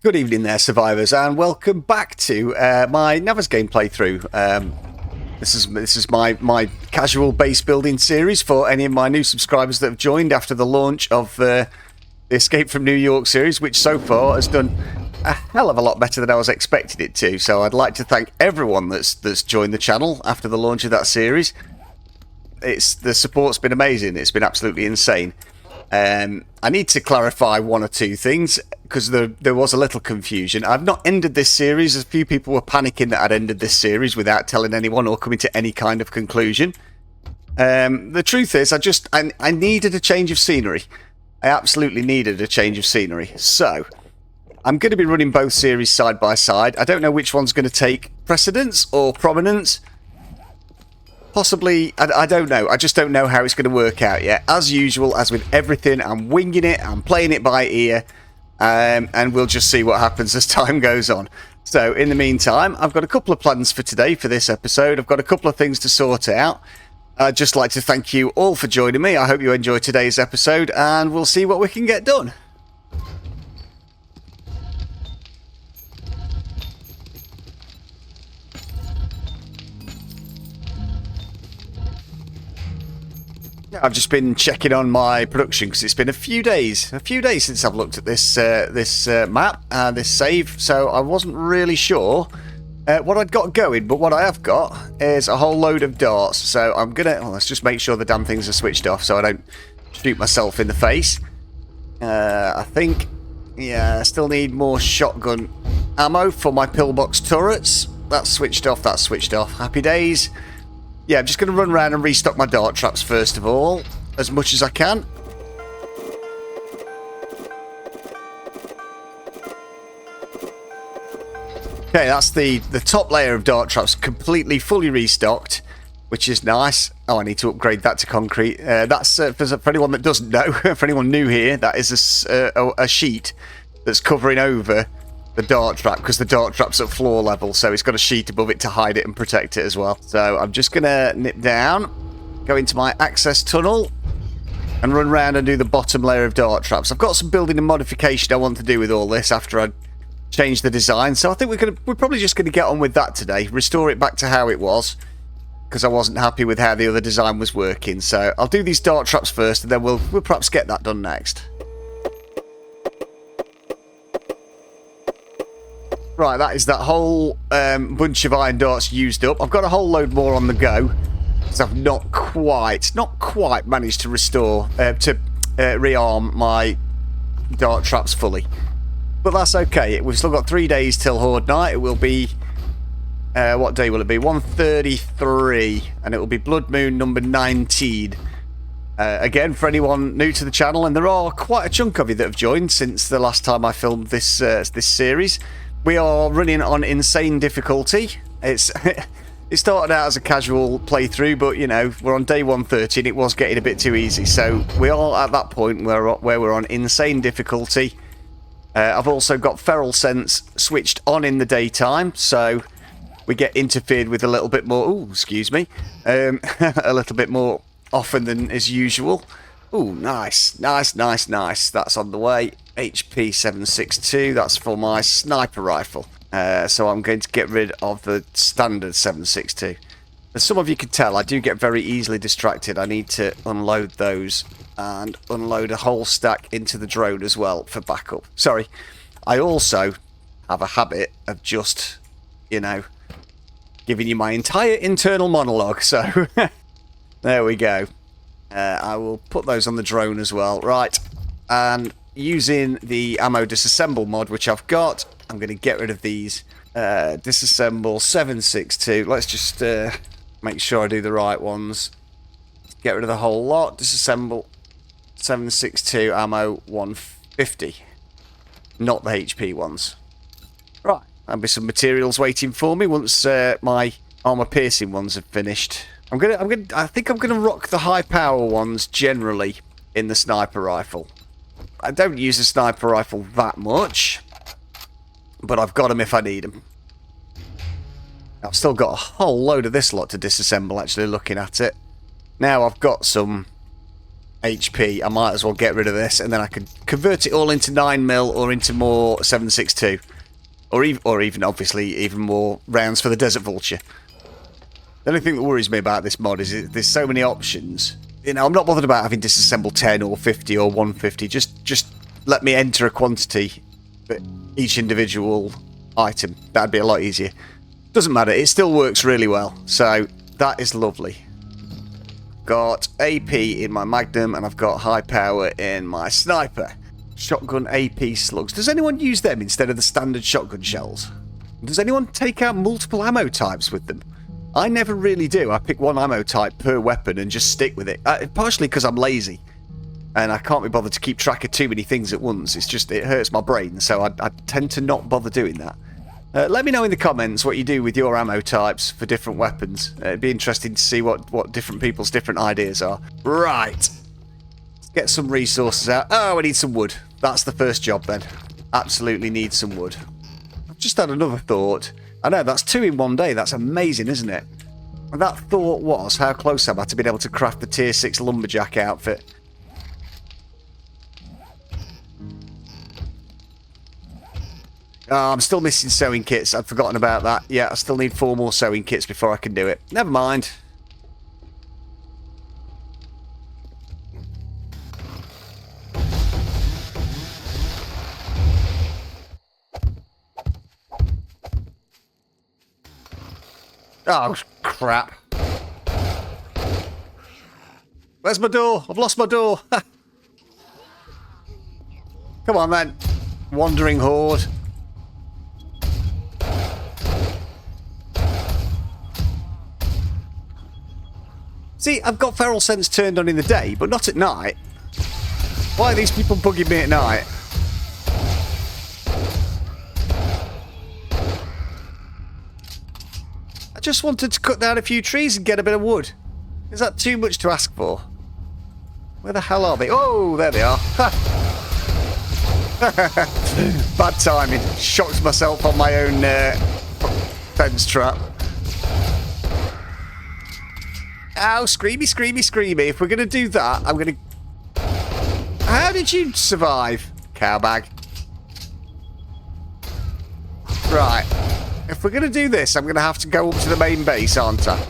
Good evening there, survivors, and welcome back to my Navezgane playthrough. This is my casual base building series for any of my new subscribers that have joined after the launch of the Escape from New York series, which so far has done a hell of a lot better than I was expecting it to. So I'd like to thank everyone that's joined the channel after the launch of that series. The support's been amazing. It's been absolutely insane. I need to clarify one or two things because there was a little confusion. I've not ended this series. A few people were panicking that I'd ended this series without telling anyone or coming to any kind of conclusion. The truth is, I needed a change of scenery. I absolutely needed a change of scenery. So I'm going to be running both series side by side. I don't know which one's going to take precedence or prominence. Possibly, I don't know. I just don't know how it's going to work out yet. As usual, as with everything, I'm winging it. I'm playing it by ear. And we'll just see what happens as time goes on. So, in the meantime, I've got a couple of plans for today, for this episode. I've got a couple of things to sort out. I'd just like to thank you all for joining me. I hope you enjoyed today's episode, and we'll see what we can get done. I've just been checking on my production because it's been a few days since I've looked at this map and this save, so I wasn't really sure what I'd got going, but what I have got is a whole load of darts, so I'm gonna let's just make sure the damn things are switched off so I don't shoot myself in the face. I think, yeah, I still need more shotgun ammo for my pillbox turrets. That's switched off, happy days. Yeah, I'm just going to run around and restock my dart traps first of all, as much as I can. Okay, that's the top layer of dart traps completely, fully restocked, which is nice. Oh, I need to upgrade that to concrete. That's, for anyone that doesn't know, for anyone new here, that is a sheet that's covering over the dart trap, because the dart trap's at floor level, so it's got a sheet above it to hide it and protect it as well. So I'm just gonna nip down, go into my access tunnel, and run around and do the bottom layer of dart traps. I've got some building and modification I want to do with all this after I change the design, so I think we're probably just going to get on with that today, restore it back to how it was, because I wasn't happy with how the other design was working. So I'll do these dart traps first, and then we'll perhaps get that done next. Right, that is that whole bunch of iron darts used up. I've got a whole load more on the go, because I've not quite managed to restore, rearm my dart traps fully. But that's okay. We've still got 3 days till Horde Night. It will be, what day will it be? 133, and it will be Blood Moon number 19. Again, for anyone new to the channel, and there are quite a chunk of you that have joined since the last time I filmed this series. We are running on insane difficulty. It started out as a casual playthrough, but you know, we're on day 130 and it was getting a bit too easy. So we are at that point where we're on insane difficulty. I've also got Feral Sense switched on in the daytime, so we get interfered with a little bit more. Ooh, excuse me, a little bit more often than is usual. Ooh, nice. That's on the way. HP 762, that's for my sniper rifle. So I'm going to get rid of the standard 762. As some of you can tell, I do get very easily distracted. I need to unload those and unload a whole stack into the drone as well for backup. Sorry, I also have a habit of just, you know, giving you my entire internal monologue. So there we go. I will put those on the drone as well. Right, and using the ammo disassemble mod, which I've got, I'm going to get rid of these. Disassemble 762. Let's just make sure I do the right ones. Get rid of the whole lot. Disassemble 762 ammo 150. Not the HP ones. Right, there'll be some materials waiting for me once my armor piercing ones have finished. I think I'm gonna rock the high power ones generally in the sniper rifle. I don't use the sniper rifle that much, but I've got them if I need them. I've still got a whole load of this lot to disassemble, actually, looking at it. Now I've got some HP, I might as well get rid of this, and then I can convert it all into 9mm or into more 7.62. Or even, obviously, even more rounds for the Desert Vulture. The only thing that worries me about this mod is there's so many options. You know, I'm not bothered about having disassembled 10 or 50 or 150. Just let me enter a quantity for each individual item. That'd be a lot easier. Doesn't matter, it still works really well. So, that is lovely. Got AP in my Magnum, and I've got high power in my Sniper. Shotgun AP slugs. Does anyone use them instead of the standard shotgun shells? Does anyone take out multiple ammo types with them? I never really do. I pick one ammo type per weapon and just stick with it. Partially because I'm lazy. And I can't be bothered to keep track of too many things at once. It's just, it hurts my brain. So I tend to not bother doing that. Let me know in the comments what you do with your ammo types for different weapons. It'd be interesting to see what different people's different ideas are. Right. Let's get some resources out. Oh, I need some wood. That's the first job then. Absolutely need some wood. I've just had another thought. I know, that's 2 in one day. That's amazing, isn't it? And that thought was, how close am I to being able to craft the tier 6 lumberjack outfit? Oh, I'm still missing sewing kits. I'd forgotten about that. Yeah, I still need 4 more sewing kits before I can do it. Never mind. Oh, crap. Where's my door? I've lost my door. Come on, then. Wandering horde. See, I've got feral sense turned on in the day, but not at night. Why are these people bugging me at night? I just wanted to cut down a few trees and get a bit of wood. Is that too much to ask for? Where the hell are they? Oh, there they are. Bad timing. Shocked myself on my own fence trap. Ow, screamy, screamy, screamy. If we're going to do that, I'm going to... How did you survive, cowbag? Right. If we're going to do this, I'm going to have to go up to the main base, aren't I?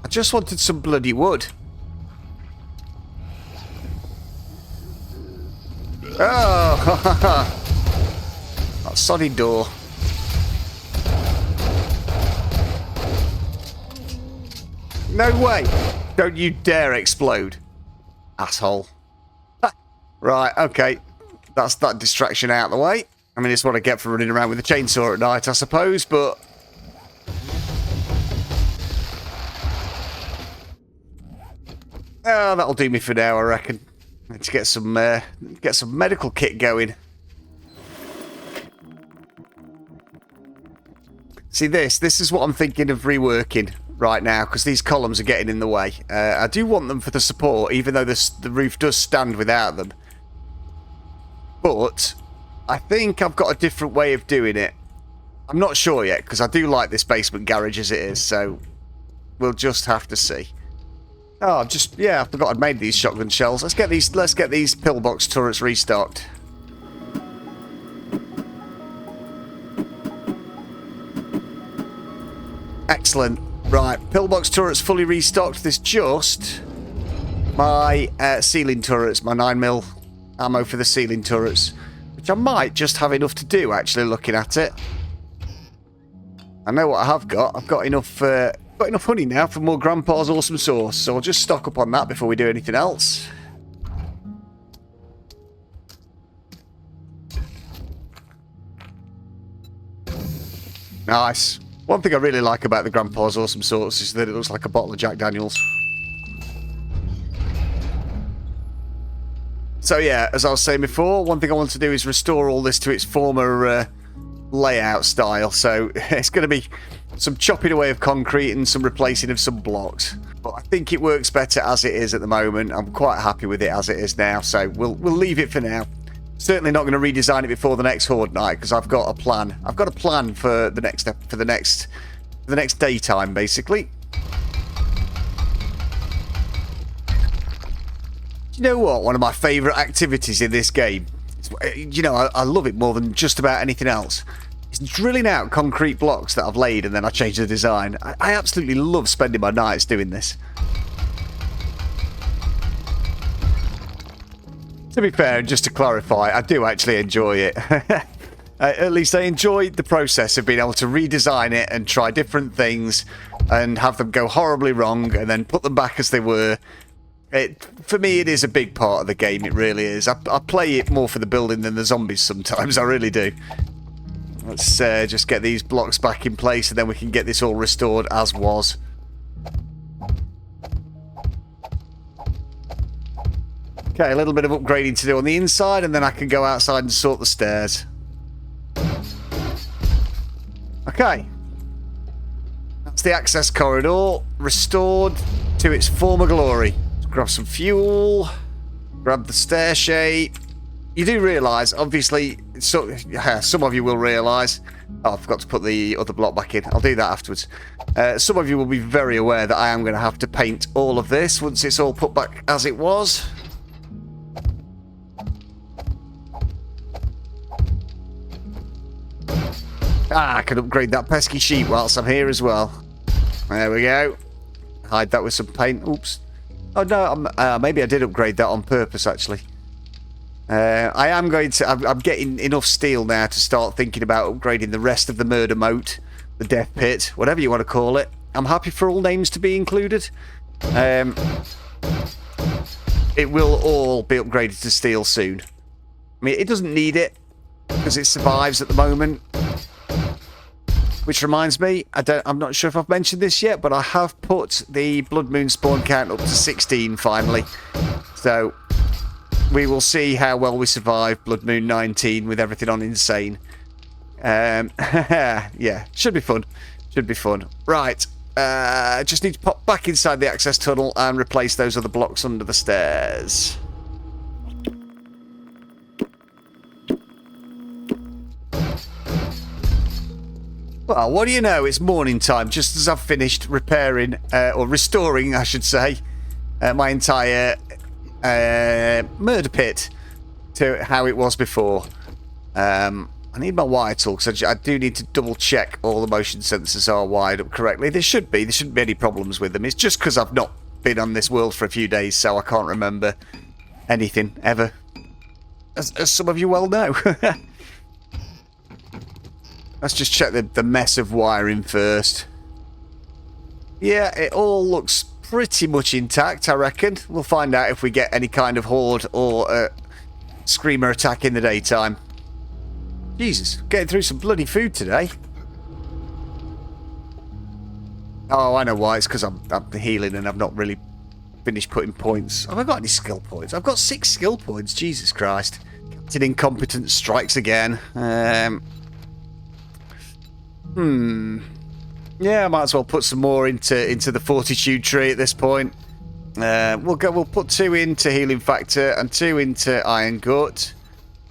I just wanted some bloody wood. Oh, that soddy door. No way! Don't you dare explode, asshole. Right, okay. That's that distraction out of the way. I mean, it's what I get for running around with a chainsaw at night, I suppose, but... Oh, that'll do me for now, I reckon. Let's get some medical kit going. See, this is what I'm thinking of reworking right now, because these columns are getting in the way. I do want them for the support, even though the roof does stand without them. But I think I've got a different way of doing it. I'm not sure yet, because I do like this basement garage as it is, so we'll just have to see. Oh, I forgot I'd made these shotgun shells. Let's get these pillbox turrets restocked. Excellent. Right, pillbox turrets fully restocked. There's just my ceiling turrets, my 9mm ammo for the ceiling turrets, which I might just have enough to do, actually, looking at it. I know what I have got. I've got enough honey now for more Grandpa's awesome sauce, so I'll just stock up on that before we do anything else. Nice. One thing I really like about the Grandpa's awesome sauce is that it looks like a bottle of Jack Daniels. So yeah, as I was saying before, one thing I want to do is restore all this to its former layout style. So it's going to be some chopping away of concrete and some replacing of some blocks. But I think it works better as it is at the moment. I'm quite happy with it as it is now, so we'll leave it for now. Certainly not going to redesign it before the next Horde night, because I've got a plan. I've got a plan for the next daytime, basically. Do you know what? One of my favourite activities in this game, you know, I love it more than just about anything else. It's drilling out concrete blocks that I've laid and then I change the design. I absolutely love spending my nights doing this. To be fair, and just to clarify, I do actually enjoy it. At least I enjoy the process of being able to redesign it and try different things and have them go horribly wrong and then put them back as they were. For me, it is a big part of the game, it really is. I play it more for the building than the zombies sometimes, I really do. Let's just get these blocks back in place and then we can get this all restored as was. Okay, a little bit of upgrading to do on the inside and then I can go outside and sort the stairs. Okay. That's the access corridor, restored to its former glory. Let's grab some fuel, grab the stair shape. You do realise, obviously, some of you will realise... Oh, I forgot to put the other block back in. I'll do that afterwards. Some of you will be very aware that I am going to have to paint all of this once it's all put back as it was. I can upgrade that pesky sheep whilst I'm here as well. There we go. Hide that with some paint. Oops. Oh no, maybe I did upgrade that on purpose actually. I am going to... I'm getting enough steel now to start thinking about upgrading the rest of the murder moat, the death pit, whatever you want to call it. I'm happy for all names to be included. It will all be upgraded to steel soon. I mean, it doesn't need it because it survives at the moment. Which reminds me, I'm not sure if I've mentioned this yet, but I have put the Blood Moon spawn count up to 16 finally. So we will see how well we survive Blood Moon 19 with everything on insane. Yeah, should be fun. Should be fun. Right, just need to pop back inside the access tunnel and replace those other blocks under the stairs. Well, what do you know? It's morning time, just as I've finished repairing, or restoring, I should say, my entire murder pit to how it was before. I need my wire tool, because I do need to double check all the motion sensors are wired up correctly. There shouldn't be any problems with them. It's just because I've not been on this world for a few days, so I can't remember anything, ever. As some of you well know. Let's just check the mess of wiring first. Yeah, it all looks pretty much intact, I reckon. We'll find out if we get any kind of horde or screamer attack in the daytime. Jesus, getting through some bloody food today. Oh, I know why. It's because I'm healing and I've not really finished putting points. Have I got any skill points? I've got 6 skill points. Jesus Christ. Captain Incompetence strikes again. Yeah, I might as well put some more into the fortitude tree at this point. We'll put 2 into healing factor and 2 into iron gut,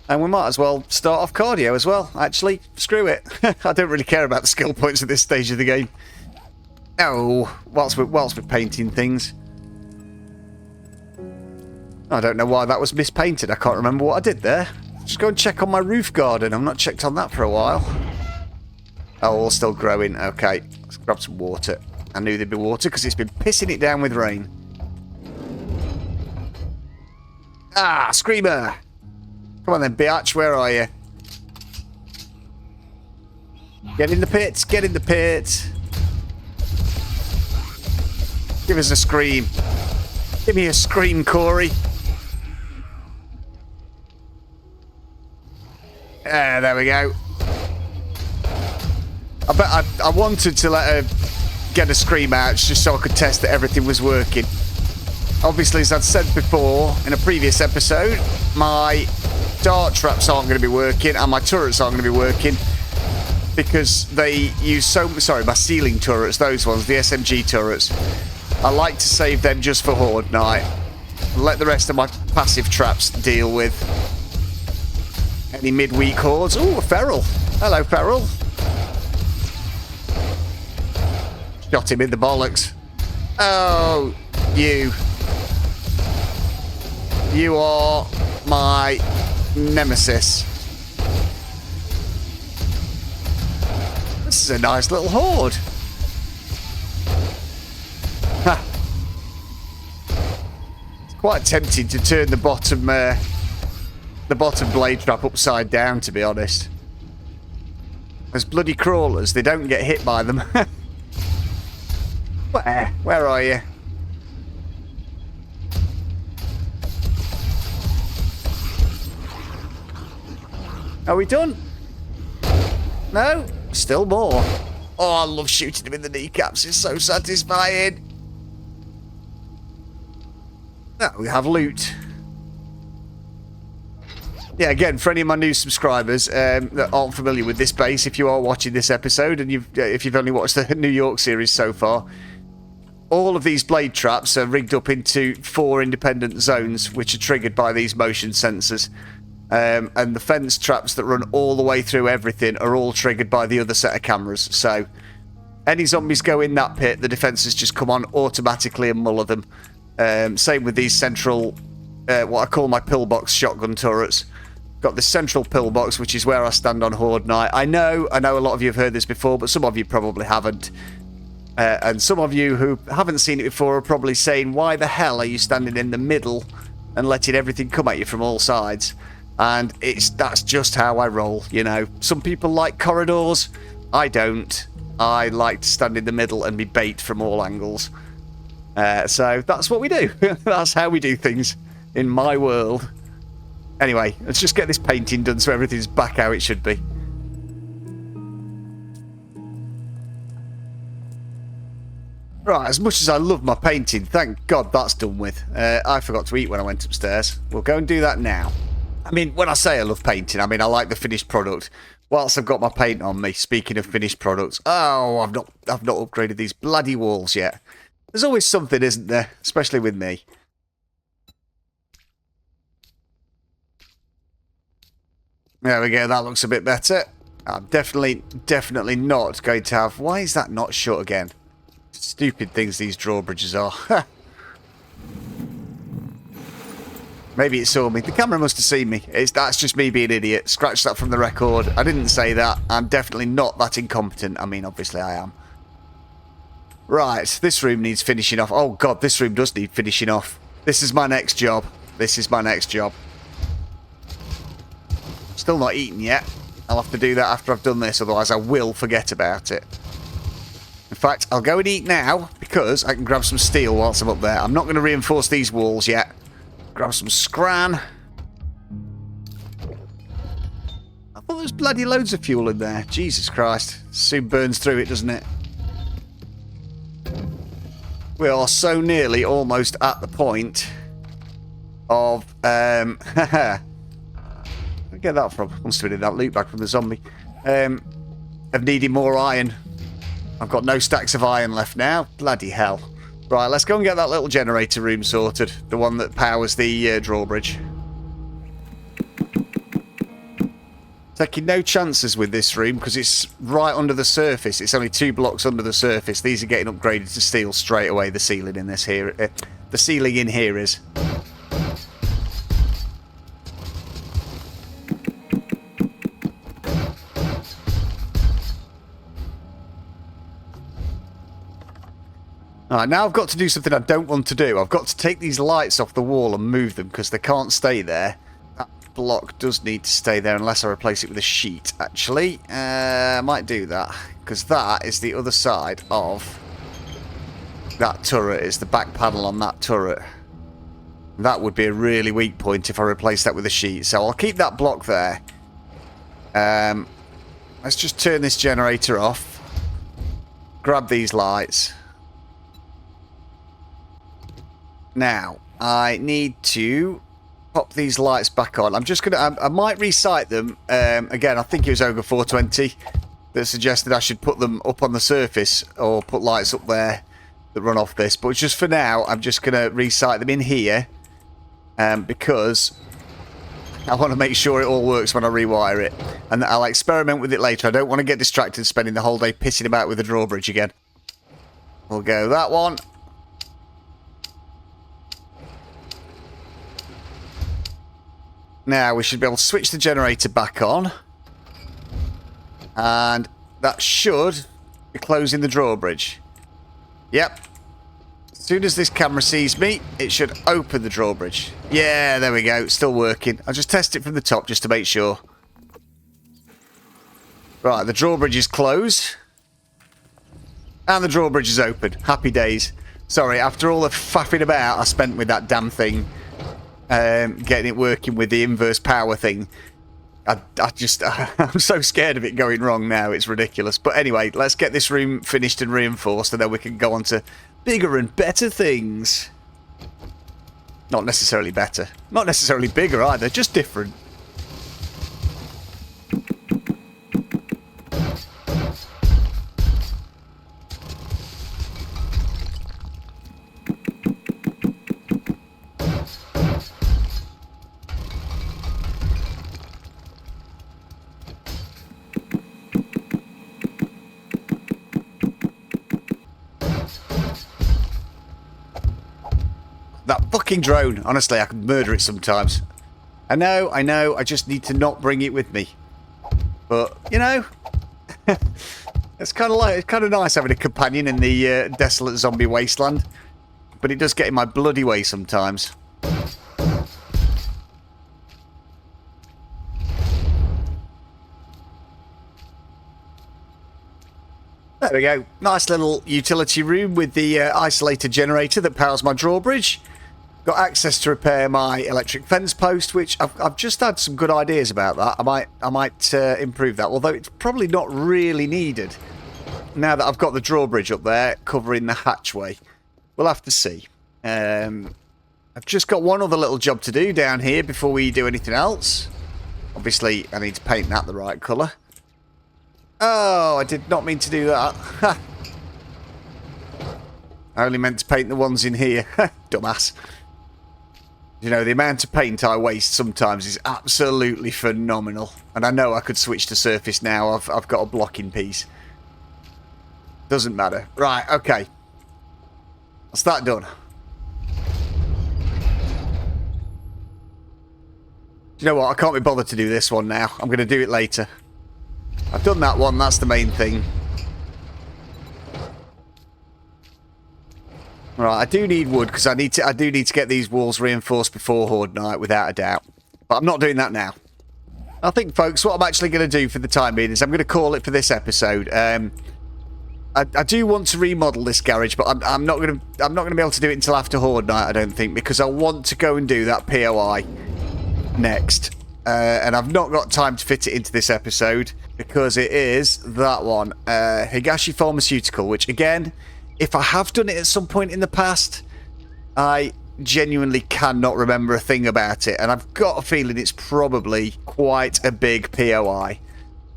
and we might as well start off cardio as well. Actually, screw it. I don't really care about the skill points at this stage of the game. Oh, whilst we're painting things. I don't know why that was mispainted. I can't remember what I did there. Just go and check on my roof garden. I've not checked on that for a while. Oh, all still growing. Okay, let's grab some water. I knew there'd be water because it's been pissing it down with rain. Ah, Screamer! Come on then, biatch, where are you? Get in the pit, get in the pit. Give us a scream. Give me a scream, Corey. There we go. I wanted to let her get a scream out just so I could test that everything was working. Obviously, as I'd said before in a previous episode, my dart traps aren't going to be working and my turrets aren't going to be working because they use sorry, my ceiling turrets, those ones, the SMG turrets. I like to save them just for Horde night. Let the rest of my passive traps deal with any midweek hordes. Ooh, a feral. Hello, feral. Shot him in the bollocks. Oh, you. You are my nemesis. This is a nice little horde. Ha. It's quite tempting to turn the bottom blade trap upside down, to be honest. As bloody crawlers, they don't get hit by them. Where are you? Are we done? No? Still more. Oh, I love shooting him in the kneecaps. It's so satisfying. Now we have loot. Yeah, again, for any of my new subscribers that aren't familiar with this base, if you are watching this episode and if you've only watched the New York series so far, all of these blade traps are rigged up into 4 independent zones, which are triggered by these motion sensors. And the fence traps that run all the way through everything are all triggered by the other set of cameras. So any zombies go in that pit, the defences just come on automatically and muller them. Same with these central, what I call my pillbox shotgun turrets. Got this central pillbox, which is where I stand on Horde Night. I know a lot of you have heard this before, but some of you probably haven't. And some of you who haven't seen it before are probably saying, why the hell are you standing in the middle and letting everything come at you from all sides? And that's just how I roll, you know. Some people like corridors. I don't. I like to stand in the middle and be bait from all angles. So that's what we do. That's how we do things in my world. Anyway, let's just get this painting done so everything's back how it should be. Right, as much as I love my painting, thank God that's done with. I forgot to eat when I went upstairs. We'll go and do that now. I mean, when I say I love painting, I mean I like the finished product. Whilst I've got my paint on me, speaking of finished products, oh, I've not upgraded these bloody walls yet. There's always something, isn't there? Especially with me. There we go, that looks a bit better. I'm definitely not going to have... Why is that not shut again? Stupid things these drawbridges are. Maybe it saw me. The camera must have seen me. That's just me being an idiot. Scratch that from the record. I didn't say that. I'm definitely not that incompetent. I mean, obviously I am. Right, this room needs finishing off. Oh God, this room does need finishing off. This is my next job. This is my next job. Still not eaten yet. I'll have to do that after I've done this, otherwise I will forget about it. In fact, I'll go and eat now, because I can grab some steel whilst I'm up there. I'm not going to reinforce these walls yet. Grab some scran. I thought there was bloody loads of fuel in there. Jesus Christ. Soon burns through it, doesn't it? We are so nearly almost at the point of... Where'd I get that from? Must have been in that loot bag from the zombie. Of needing more iron. I've got no stacks of iron left now. Bloody hell. Right, let's go and get that little generator room sorted. The one that powers the drawbridge. Taking no chances with this room because it's right under the surface. It's only 2 blocks under the surface. These are getting upgraded to steel straight away. The ceiling in this here, the ceiling in here is. Alright, now I've got to do something I don't want to do. I've got to take these lights off the wall and move them because they can't stay there. That block does need to stay there unless I replace it with a sheet, actually. I might do that because that is the other side of that turret. It's the back panel on that turret. That would be a really weak point if I replace that with a sheet. So I'll keep that block there. Let's just turn this generator off. Grab these lights. Now, I need to pop these lights back on. I'm just going to... I might recite them. Again, I think it was Ogre 420 that suggested I should put them up on the surface or put lights up there that run off this. But just for now, I'm just going to recite them in here because I want to make sure it all works when I rewire it. And I'll experiment with it later. I don't want to get distracted spending the whole day pissing about with the drawbridge again. We'll go that one. Now we should be able to switch the generator back on. And that should be closing the drawbridge. Yep. As soon as this camera sees me, it should open the drawbridge. Yeah, there we go. It's still working. I'll just test it from the top just to make sure. Right, the drawbridge is closed. And the drawbridge is open. Happy days. Sorry, after all the faffing about I spent with that damn thing, getting it working with the inverse power thing, I'm so scared of it going wrong now. It's ridiculous. But anyway, let's get this room finished and reinforced, and then we can go on to bigger and better things. Not necessarily better. Not necessarily bigger either, just different. That fucking drone. Honestly, I could murder it sometimes. I know, I just need to not bring it with me. But, you know, it's kind of nice having a companion in the desolate zombie wasteland. But it does get in my bloody way sometimes. There we go. Nice little utility room with the isolator generator that powers my drawbridge. Got access to repair my electric fence post, which I've just had some good ideas about that. I might improve that, although it's probably not really needed now that I've got the drawbridge up there covering the hatchway. We'll have to see. I've just got one other little job to do down here before we do anything else. Obviously, I need to paint that the right colour. Oh, I did not mean to do that. I only meant to paint the ones in here. Dumbass. You know, the amount of paint I waste sometimes is absolutely phenomenal. And I know I could switch to surface now. I've got a blocking piece. Doesn't matter. Right, okay. That's that done. You know what? I can't be bothered to do this one now. I'm going to do it later. I've done that one. That's the main thing. Right, I do need wood because I do need to get these walls reinforced before Horde Night, without a doubt. But I'm not doing that now. I think, folks, what I'm actually going to do for the time being is I'm going to call it for this episode. I do want to remodel this garage, but I'm not going to be able to do it until after Horde Night, I don't think, because I want to go and do that POI next. And I've not got time to fit it into this episode because it is that one, Higashi Pharmaceutical, which again, if I have done it at some point in the past, I genuinely cannot remember a thing about it, and I've got a feeling it's probably quite a big POI.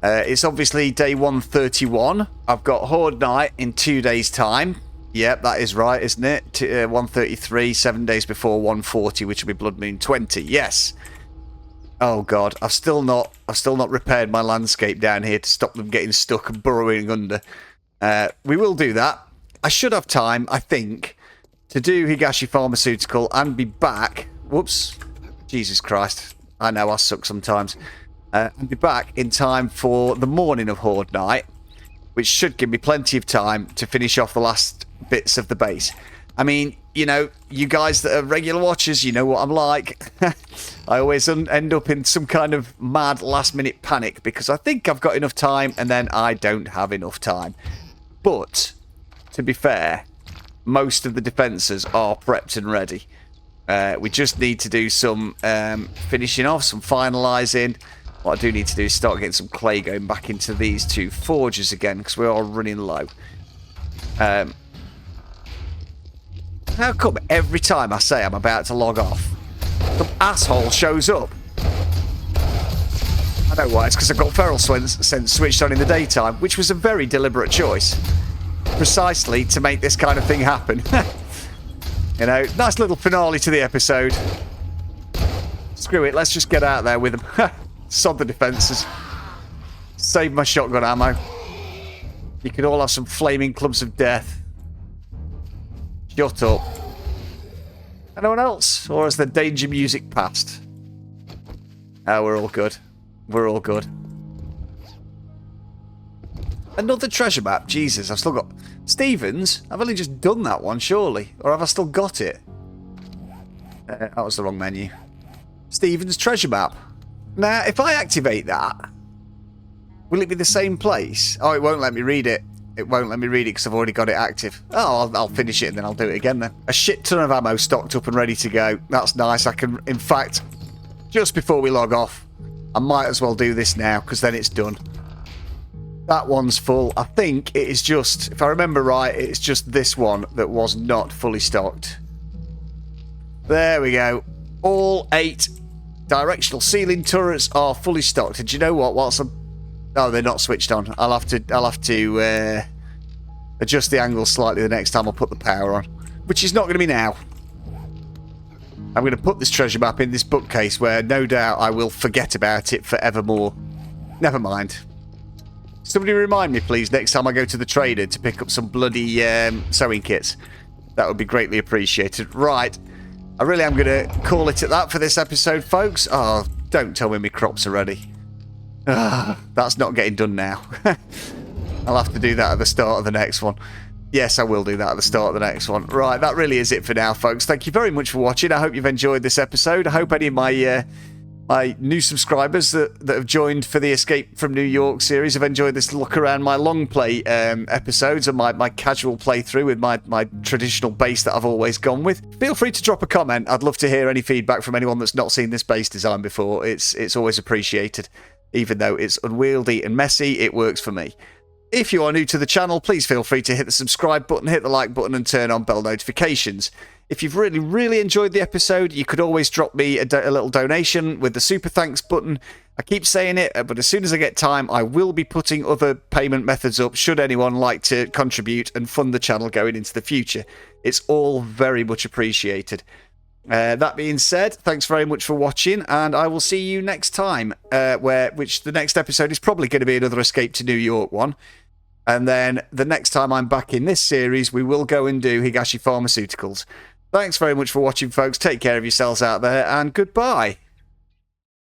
It's obviously day 131. I've got Horde Night in 2 days' time. Yep, that is right, isn't it? 133, 7 days before 140, which will be Blood Moon 20. Yes. Oh god, I've still not repaired my landscape down here to stop them getting stuck and burrowing under. We will do that. I should have time, I think, to do Higashi Pharmaceutical and be back. Whoops. Jesus Christ. I know, I suck sometimes. And be back in time for the morning of Horde Night, which should give me plenty of time to finish off the last bits of the base. I mean, you know, you guys that are regular watchers, you know what I'm like. I always end up in some kind of mad last-minute panic because I think I've got enough time and then I don't have enough time. But, to be fair, most of the defences are prepped and ready. We just need to do some finishing off, some finalising. What I do need to do is start getting some clay going back into these two forges again because we are running low. How come every time I say I'm about to log off, some asshole shows up? I know why, it's because I've got Feral Sense switched on in the daytime, which was a very deliberate choice. Precisely to make this kind of thing happen. You know, nice little finale to the episode. Screw it, let's just get out there with them. Sod the defences. Save my shotgun ammo. You could all have some flaming clubs of death. Shut up. Anyone else? Or has the danger music passed? Oh, we're all good. We're all good. Another treasure map. Jesus, I've still got... Stevens? I've only just done that one, surely. Or have I still got it? That was the wrong menu. Stevens treasure map. Now, if I activate that, will it be the same place? Oh, it won't let me read it. It won't let me read it because I've already got it active. Oh, I'll finish it and then I'll do it again then. A shit ton of ammo stocked up and ready to go. That's nice. I can, in fact, just before we log off, I might as well do this now because then it's done. That one's full. I think it is just, if I remember right, it's just this one that was not fully stocked. There we go. All 8 directional ceiling turrets are fully stocked. And do you know what? Whilst I'm... Oh, they're not switched on. I'll have to adjust the angle slightly the next time I put the power on. Which is not going to be now. I'm going to put this treasure map in this bookcase where no doubt I will forget about it forevermore. Never mind. Somebody remind me, please, next time I go to the trader to pick up some bloody sewing kits. That would be greatly appreciated. Right. I really am going to call it at that for this episode, folks. Oh, don't tell me my crops are ready. That's not getting done now. I'll have to do that at the start of the next one. Yes, I will do that at the start of the next one. Right, that really is it for now, folks. Thank you very much for watching. I hope you've enjoyed this episode. I hope any of my new subscribers that have joined for the Escape from New York series have enjoyed this look around my long play episodes and my casual playthrough with my traditional base that I've always gone with. Feel free to drop a comment. I'd love to hear any feedback from anyone that's not seen this base design before. It's always appreciated. Even though it's unwieldy and messy, it works for me. If you are new to the channel, please feel free to hit the subscribe button, hit the like button, and turn on bell notifications. If you've really enjoyed the episode, you could always drop me a little donation with the super thanks button. I keep saying it, but as soon as I get time, I will be putting other payment methods up should anyone like to contribute and fund the channel going into the future. It's all very much appreciated. That being said, thanks very much for watching, and I will see you next time, which the next episode is probably going to be another Escape to New York one. And then the next time I'm back in this series, we will go and do Higashi Pharmaceuticals. Thanks very much for watching, folks. Take care of yourselves out there, and goodbye.